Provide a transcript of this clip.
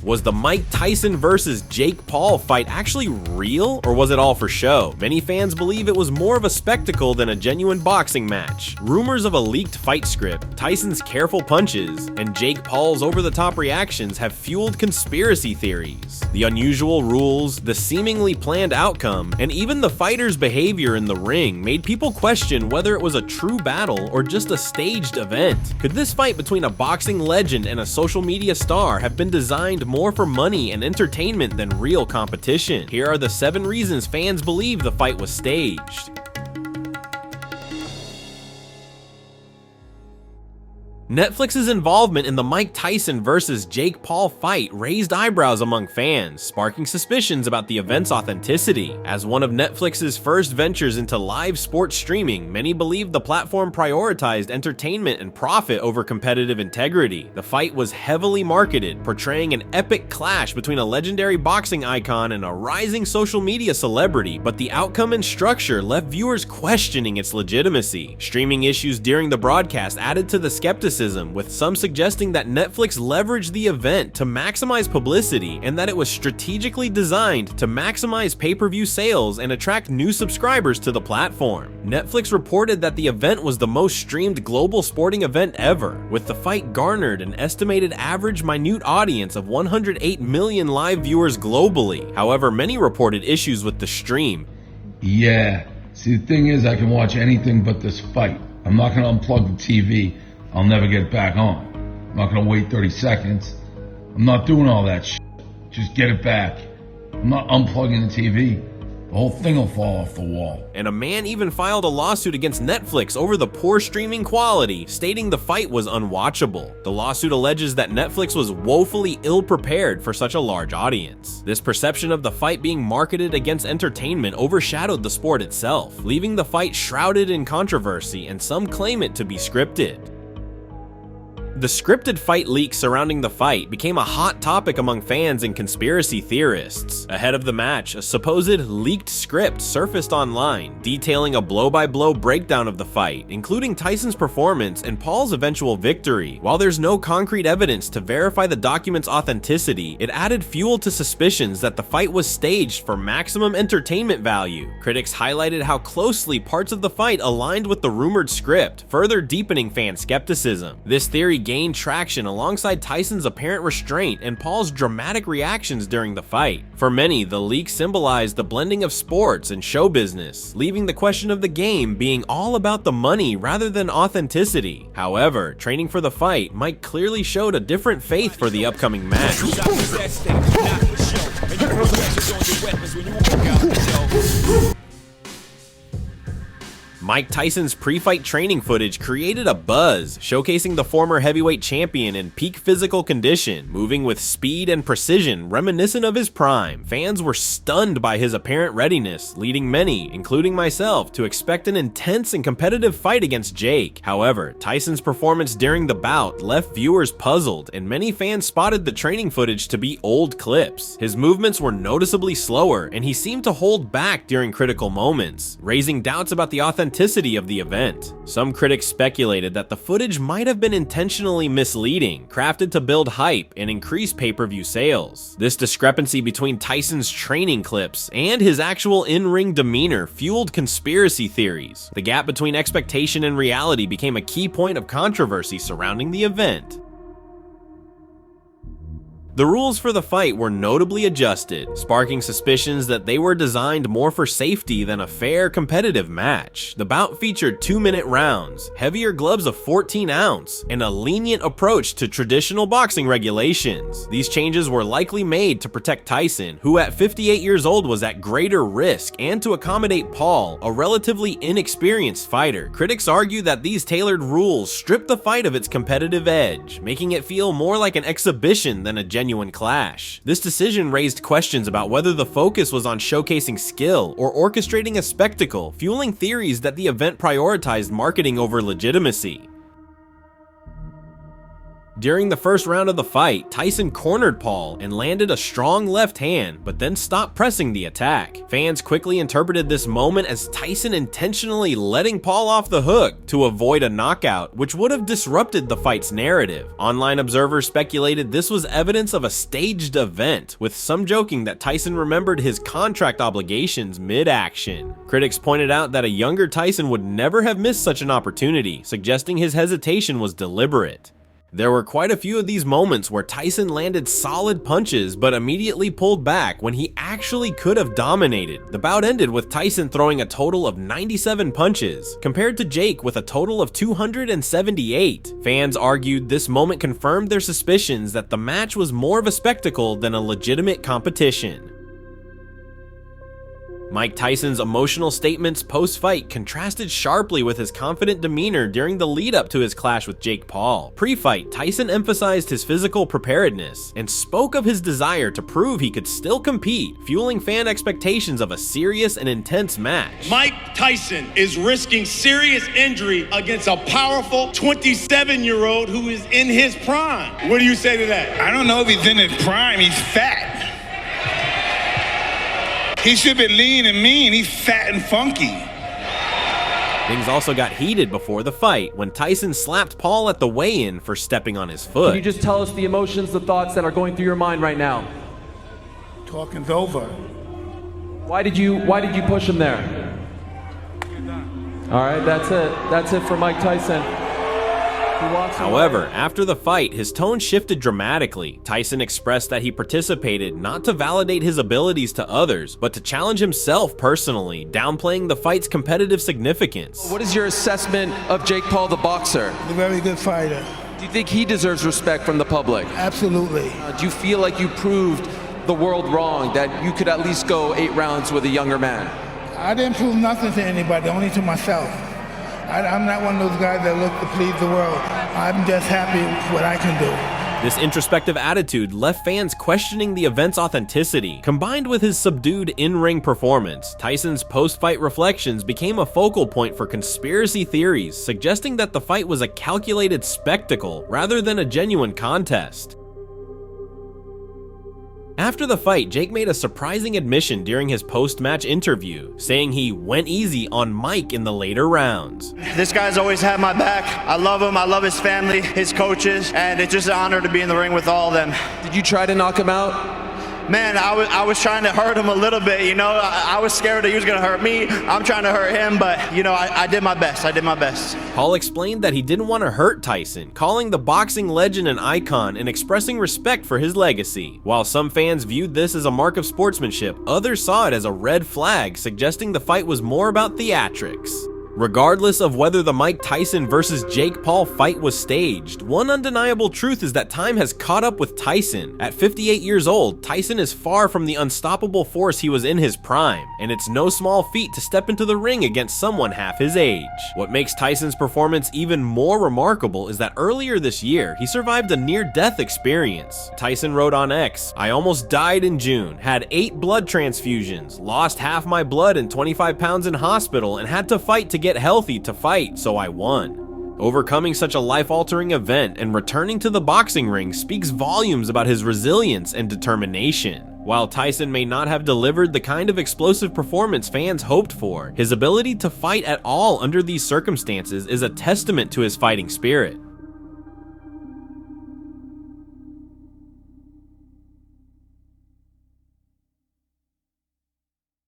Was the Mike Tyson versus Jake Paul fight actually real, or was it all for show? Many fans believe it was more of a spectacle than a genuine boxing match. Rumors of a leaked fight script, Tyson's careful punches, and Jake Paul's over-the-top reactions have fueled conspiracy theories. The unusual rules, the seemingly planned outcome, and even the fighters' behavior in the ring made people question whether it was a true battle or just a staged event. Could this fight between a boxing legend and a social media star have been designed more for money and entertainment than real competition? Here are the 7 reasons fans believe the fight was staged. Netflix's involvement in the Mike Tyson versus Jake Paul fight raised eyebrows among fans, sparking suspicions about the event's authenticity. As one of Netflix's first ventures into live sports streaming, many believed the platform prioritized entertainment and profit over competitive integrity. The fight was heavily marketed, portraying an epic clash between a legendary boxing icon and a rising social media celebrity, but the outcome and structure left viewers questioning its legitimacy. Streaming issues during the broadcast added to the skepticism, with some suggesting that Netflix leveraged the event to maximize publicity and that it was strategically designed to maximize pay-per-view sales and attract new subscribers to the platform. Netflix reported that the event was the most streamed global sporting event ever, with the fight garnered an estimated average minute audience of 108 million live viewers globally. However, many reported issues with the stream. Yeah, see, the thing is, I can watch anything but this fight. I'm not going to unplug the TV. I'll never get back on. I'm not gonna wait 30 seconds. I'm not doing all that shit. Just get it back. I'm not unplugging the TV. The whole thing will fall off the wall. And a man even filed a lawsuit against Netflix over the poor streaming quality, stating the fight was unwatchable. The lawsuit alleges that Netflix was woefully ill-prepared for such a large audience. This perception of the fight being marketed against entertainment overshadowed the sport itself, leaving the fight shrouded in controversy, and some claim it to be scripted. The scripted fight leaks surrounding the fight became a hot topic among fans and conspiracy theorists. Ahead of the match, a supposed leaked script surfaced online, detailing a blow-by-blow breakdown of the fight, including Tyson's performance and Paul's eventual victory. While there's no concrete evidence to verify the document's authenticity, it added fuel to suspicions that the fight was staged for maximum entertainment value. Critics highlighted how closely parts of the fight aligned with the rumored script, further deepening fan skepticism. This theory gained traction alongside Tyson's apparent restraint and Paul's dramatic reactions during the fight. For many, the leak symbolized the blending of sports and show business, leaving the question of the game being all about the money rather than authenticity. However, training for the fight, Mike clearly showed a different faith for the upcoming match. Mike Tyson's pre-fight training footage created a buzz, showcasing the former heavyweight champion in peak physical condition, moving with speed and precision reminiscent of his prime. Fans were stunned by his apparent readiness, leading many, including myself, to expect an intense and competitive fight against Jake. However, Tyson's performance during the bout left viewers puzzled, and many fans spotted the training footage to be old clips. His movements were noticeably slower, and he seemed to hold back during critical moments, raising doubts about the authenticity of the event. Some critics speculated that the footage might have been intentionally misleading, crafted to build hype and increase pay-per-view sales. This discrepancy between Tyson's training clips and his actual in-ring demeanor fueled conspiracy theories. The gap between expectation and reality became a key point of controversy surrounding the event. The rules for the fight were notably adjusted, sparking suspicions that they were designed more for safety than a fair, competitive match. The bout featured 2-minute rounds, heavier gloves of 14 ounce, and a lenient approach to traditional boxing regulations. These changes were likely made to protect Tyson, who at 58 years old was at greater risk, and to accommodate Paul, a relatively inexperienced fighter. Critics argue that these tailored rules stripped the fight of its competitive edge, making it feel more like an exhibition than a genuine clash. This decision raised questions about whether the focus was on showcasing skill or orchestrating a spectacle, fueling theories that the event prioritized marketing over legitimacy. During the first round of the fight, Tyson cornered Paul and landed a strong left hand, but then stopped pressing the attack. Fans quickly interpreted this moment as Tyson intentionally letting Paul off the hook to avoid a knockout, which would have disrupted the fight's narrative. Online observers speculated this was evidence of a staged event, with some joking that Tyson remembered his contract obligations mid-action. Critics pointed out that a younger Tyson would never have missed such an opportunity, suggesting his hesitation was deliberate. There were quite a few of these moments where Tyson landed solid punches but immediately pulled back when he actually could have dominated. The bout ended with Tyson throwing a total of 97 punches, compared to Jake with a total of 278. Fans argued this moment confirmed their suspicions that the match was more of a spectacle than a legitimate competition. Mike Tyson's emotional statements post-fight contrasted sharply with his confident demeanor during the lead-up to his clash with Jake Paul. Pre-fight, Tyson emphasized his physical preparedness and spoke of his desire to prove he could still compete, fueling fan expectations of a serious and intense match. Mike Tyson is risking serious injury against a powerful 27-year-old who is in his prime. What do you say to that? I don't know if he's in his prime, he's fat. He should be lean and mean. He's fat and funky. Things also got heated before the fight when Tyson slapped Paul at the weigh-in for stepping on his foot. Can you just tell us the emotions, the thoughts that are going through your mind right now? Talking's over. Why did you push him there? All right, that's it. That's it for Mike Tyson. However, after the fight, his tone shifted dramatically. Tyson expressed that he participated not to validate his abilities to others, but to challenge himself personally, downplaying the fight's competitive significance. What is your assessment of Jake Paul, the boxer? He's a very good fighter. Do you think he deserves respect from the public? Absolutely. Do you feel like you proved the world wrong, that you could at least go 8 rounds with a younger man? I didn't prove nothing to anybody, only to myself. I'm not one of those guys that look to please the world. I'm just happy with what I can do. This introspective attitude left fans questioning the event's authenticity. Combined with his subdued in-ring performance, Tyson's post-fight reflections became a focal point for conspiracy theories, suggesting that the fight was a calculated spectacle rather than a genuine contest. After the fight, Jake made a surprising admission during his post-match interview, saying he went easy on Mike in the later rounds. This guy's always had my back. I love him, I love his family, his coaches, and it's just an honor to be in the ring with all of them. Did you try to knock him out? Man, I was trying to hurt him a little bit, you know. I was scared that he was going to hurt me. I'm trying to hurt him, but, you know, I did my best. I did my best. Paul explained that he didn't want to hurt Tyson, calling the boxing legend an icon and expressing respect for his legacy. While some fans viewed this as a mark of sportsmanship, others saw it as a red flag, suggesting the fight was more about theatrics. Regardless of whether the Mike Tyson versus Jake Paul fight was staged, one undeniable truth is that time has caught up with Tyson. At 58 years old, Tyson is far from the unstoppable force he was in his prime, and it's no small feat to step into the ring against someone half his age. What makes Tyson's performance even more remarkable is that earlier this year, he survived a near-death experience. Tyson wrote on X, "I almost died in June, had 8 blood transfusions, lost half my blood and 25 pounds in hospital, and had to fight to get healthy to fight, so I won." Overcoming such a life-altering event and returning to the boxing ring speaks volumes about his resilience and determination. While Tyson may not have delivered the kind of explosive performance fans hoped for, his ability to fight at all under these circumstances is a testament to his fighting spirit.